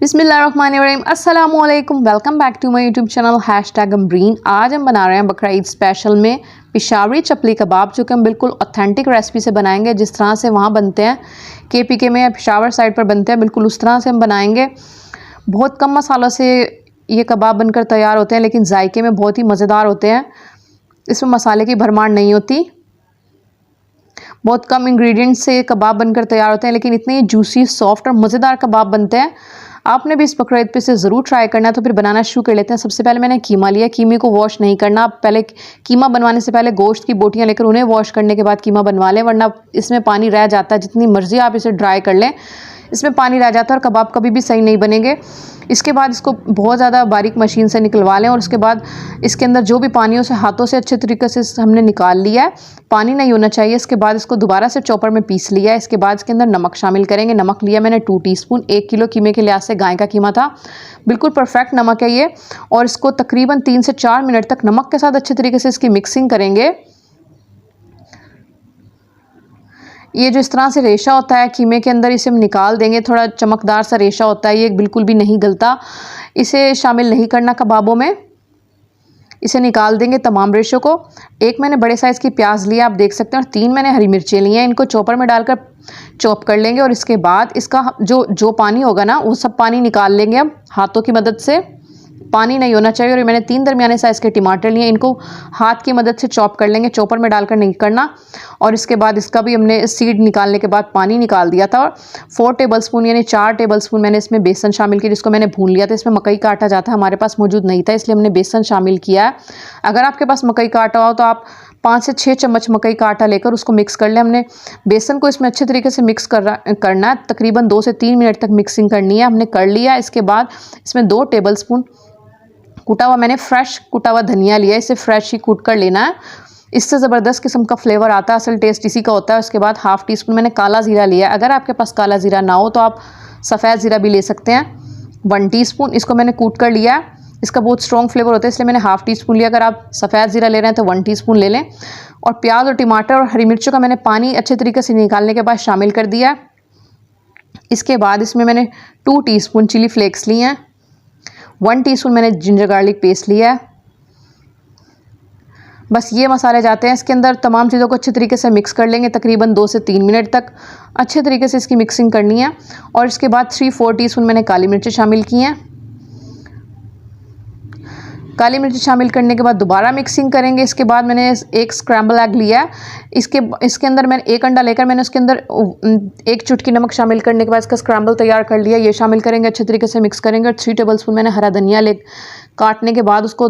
बिस्मिल्लाहिर्रहमानिर्रहीम, अस्सलामुअलैकुम। Welcome back to my YouTube channel #Amreen. आज हम बना रहे हैं बकरा ईद स्पेशल में पेशावरी चपली कबाब, जो कि हम बिल्कुल ऑथेंटिक रेसिपी से बनाएंगे, जिस तरह से वहाँ बनते हैं KPK में या पेशावर साइड पर बनते हैं, बिल्कुल उस तरह से हम बनाएंगे। बहुत कम मसालों से ये कबाब बनकर तैयार होते हैं, लेकिन जायके में बहुत ही मज़ेदार होते हैं। इसमें मसाले की भरमार नहीं होती। बहुत कम इंग्रेडिएंट्स से कबाब बनकर तैयार होते हैं, लेकिन इतने जूसी, सॉफ्ट और मज़ेदार कबाब बनते हैं। आपने भी इस बकरा ईद पे से ज़रूर ट्राई करना है। तो फिर बनाना शुरू कर लेते हैं। सबसे पहले मैंने कीमा लिया। कीमे को वॉश नहीं करना। आप पहले कीमा बनवाने से पहले गोश्त की बोटियां लेकर उन्हें वॉश करने के बाद कीमा बनवा लें, वरना इसमें पानी रह जाता है। जितनी मर्ज़ी आप इसे ड्राई कर लें, इसमें पानी रह जाता है और कबाब कभी भी सही नहीं बनेंगे। इसके बाद इसको बहुत ज़्यादा बारीक मशीन से निकलवा लें और उसके बाद इसके अंदर जो भी पानी है उसे हाथों से अच्छे तरीके से हमने निकाल लिया है। पानी नहीं होना चाहिए। इसके बाद इसको दोबारा से चॉपर में पीस लिया है। इसके बाद इसके अंदर नमक शामिल करेंगे। नमक लिया मैंने 2 टीस्पून। 1 किलो कीमे के लिहाज से गाय का कीमा था, बिल्कुल परफेक्ट नमक है ये। और इसको तकरीबन 3 से 4 मिनट तक नमक के साथ अच्छे तरीके से इसकी मिक्सिंग करेंगे। ये जो इस तरह से रेशा होता है कीमे के अंदर, इसे हम निकाल देंगे। थोड़ा चमकदार सा रेशा होता है, ये बिल्कुल भी नहीं गलता। इसे शामिल नहीं करना कबाबों में। इसे निकाल देंगे तमाम रेशों को। 1 मैंने बड़े साइज़ की प्याज लिया, आप देख सकते हैं, और 3 मैंने हरी मिर्चें ली हैं। इनको चॉपर में डालकर चॉप कर लेंगे और इसके बाद इसका जो पानी होगा ना, वो सब पानी निकाल लेंगे हम हाथों की मदद से। पानी नहीं होना चाहिए। और मैंने 3 दरमियाने साइज़ के टमाटर लिए, इनको हाथ की मदद से चॉप कर लेंगे, चॉपर में डालकर नहीं करना। और इसके बाद इसका भी हमने सीड निकालने के बाद पानी निकाल दिया था। और 4 टेबलस्पून यानी 4 टेबलस्पून मैंने इसमें बेसन शामिल किया, जिसको मैंने भून लिया था। इसमें मकई का आटा जाता है, हमारे पास मौजूद नहीं था, इसलिए हमने बेसन शामिल किया है। अगर आपके पास मकई का आटा हो तो आप 5 से 6 चम्मच मकई का आटा लेकर उसको मिक्स कर लें। हमने बेसन को इसमें अच्छे तरीके से मिक्स करना है। तकरीबन 2 से 3 मिनट तक मिक्सिंग करनी है। हमने कर लिया। इसके बाद इसमें 2 टेबलस्पून कूटा हुआ, मैंने फ्रेश कूटा हुआ धनिया लिया। इसे फ्रेश ही कूट कर लेना है, इससे ज़बरदस्त किस्म का फ्लेवर आता है। असल टेस्ट इसी का होता है। उसके बाद 1/2 टीस्पून मैंने काला ज़ीरा लिया। अगर आपके पास काला ज़ीरा ना हो तो आप सफ़ेद ज़ीरा भी ले सकते हैं। 1 टीस्पून इसको मैंने कूट कर लिया है। इसका बहुत स्ट्रॉन्ग फ्लेवर होता है, इसलिए मैंने 1/2 टीस्पून लिया। अगर आप सफ़ेद ज़ीरा ले रहे हैं तो 1 टीस्पून ले लें। और प्याज और टमाटर और हरी मिर्चों का मैंने पानी अच्छे तरीके से निकालने के बाद शामिल कर दिया। इसके बाद इसमें मैंने 2 टीस्पून चिली फ्लेक्स लिए हैं। 1 टीस्पून मैंने जिंजर गार्लिक पेस्ट लिया है। बस ये मसाले जाते हैं इसके अंदर। तमाम चीज़ों को अच्छे तरीके से मिक्स कर लेंगे। तकरीबन 2 से 3 मिनट तक अच्छे तरीके से इसकी मिक्सिंग करनी है। और इसके बाद 3-4 टीस्पून मैंने काली मिर्चें शामिल की हैं। काली मिर्च शामिल करने के बाद दोबारा मिक्सिंग करेंगे। इसके बाद मैंने 1 स्क्रैम्बल एग लिया है। इसके अंदर मैंने 1 अंडा लेकर मैंने उसके अंदर 1 चुटकी नमक शामिल करने के बाद इसका स्क्रैम्बल तैयार कर लिया। ये शामिल करेंगे, अच्छे तरीके से मिक्स करेंगे। और 3 टेबलस्पून मैंने हरा धनिया काटने के बाद उसको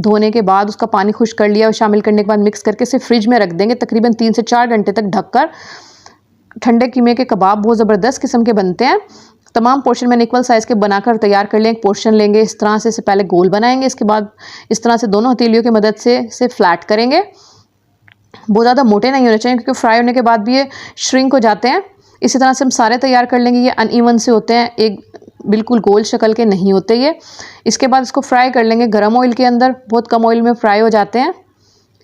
धोने के बाद उसका पानी खुश्क कर लिया। और शामिल करने के बाद मिक्स करके इसे फ्रिज में रख देंगे तकरीबन 3 से 4 घंटे तक ढककर। ठंडे कीमे के कबाब बहुत ज़बरदस्त किस्म के बनते हैं। तमाम पोर्शन मैंने इक्वल साइज़ के बनाकर तैयार कर लें। एक पोर्शन लेंगे, इस तरह से इसे पहले गोल बनाएंगे। इसके बाद इस तरह से दोनों हथेलियों की मदद से इसे फ्लैट करेंगे। बहुत ज़्यादा मोटे नहीं होने चाहिए, क्योंकि फ्राई होने के बाद भी ये श्रिंक हो जाते हैं। इसी तरह से हम सारे तैयार कर लेंगे। ये अनइवन से होते हैं, एक बिल्कुल गोल शक्ल के नहीं होते ये। इसके बाद इसको फ्राई कर लेंगे गर्म ऑयल के अंदर। बहुत कम ऑयल में फ्राई हो जाते हैं।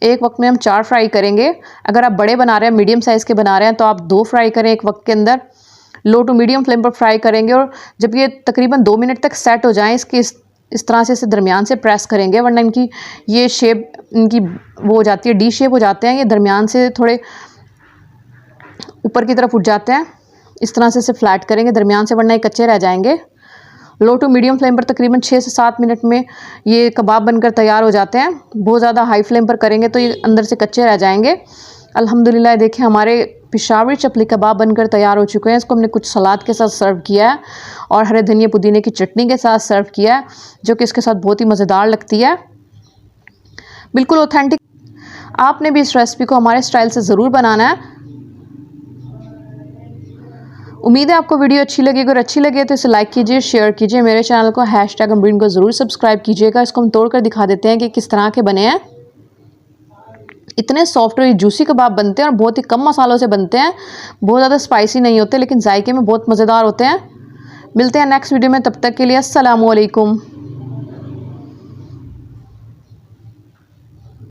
एक वक्त में हम 4 फ्राई करेंगे। अगर आप बड़े बना रहे हैं, मीडियम साइज़ के बना रहे हैं, तो आप 2 फ्राई करें एक वक्त के अंदर। लो टू मीडियम फ्लेम पर फ्राई करेंगे। और जब ये तकरीबन 2 मिनट तक सेट हो जाएं, इसकी इस तरह से इसे दरमियान से प्रेस करेंगे, वरना इनकी ये शेप इनकी वो हो जाती है, डी शेप हो जाते हैं। ये दरमियान से थोड़े ऊपर की तरफ उठ जाते हैं। इस तरह से इसे फ्लैट करेंगे दरमियान से, वरना ये कच्चे रह जाएंगे। लो टू मीडियम फ्लेम पर तकरीबन 6 से 7 मिनट में ये कबाब बनकर तैयार हो जाते हैं। बहुत ज़्यादा हाई फ्लेम पर करेंगे तो ये अंदर से कच्चे रह जाएंगे। अल्हम्दुलिल्लाह, देखिए हमारे पेशावरी चपली कबाब बनकर तैयार हो चुके हैं। इसको हमने कुछ सलाद के साथ सर्व किया है और हरे धनिया पुदीने की चटनी के साथ सर्व किया है, जो कि इसके साथ बहुत ही मज़ेदार लगती है, बिल्कुल ऑथेंटिक। आपने भी इस रेसिपी को हमारे स्टाइल से ज़रूर बनाना है। उम्मीद है आपको वीडियो अच्छी लगेगी। अगर अच्छी लगे तो इसे लाइक कीजिए, शेयर कीजिए। मेरे चैनल को #अमरीन को ज़रूर सब्सक्राइब कीजिएगा। इसको हम तोड़ कर दिखा देते हैं कि किस तरह के बने हैं। इतने सॉफ्ट और जूसी कबाब बनते हैं और बहुत ही कम मसालों से बनते हैं। बहुत ज़्यादा स्पाइसी नहीं होते, लेकिन जायके में बहुत मज़ेदार होते हैं। मिलते हैं नेक्स्ट वीडियो में, तब तक के लिए अस्सलामु अलैकुम।